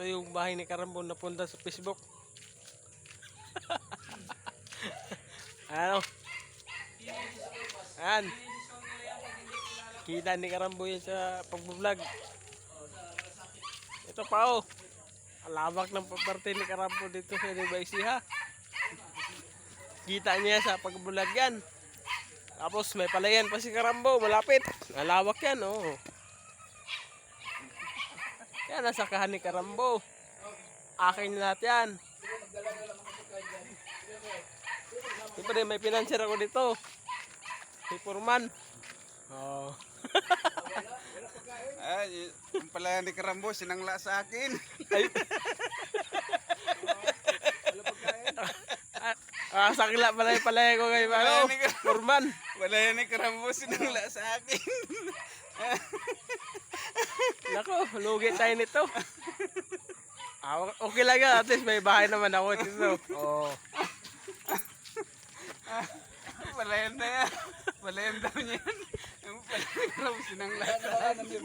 Ito yung bahay ni Karambon na punta sa Facebook. Ano? Ayan. Kita ni Karambo yan sa pag-vlog. Ito pa oh. Alawak ng parte ni Karambo dito sa Debaisi ha. Kita niya sa pag-vlog yan. Tapos may palayan pa si Karambo, malapit. Alawak yan oh. Yan nasa kahan ni Karambo. Akin lahat yan. Siyempre may pinansyal ako dito. Si Purman. Oh. Ay, yung pala ni Karambo, sinangla sa akin. Sakla pala yung palaya ko kay Purman. Wala yan ni Karambo, sinangla sa akin. Nako, lugi tayo nito. Okay lang yan, at least may bahay naman ako dito. Oh. Palayan na yan. Palayan daw niya yan. Yung pala ni Karambo, sinangla sa akin.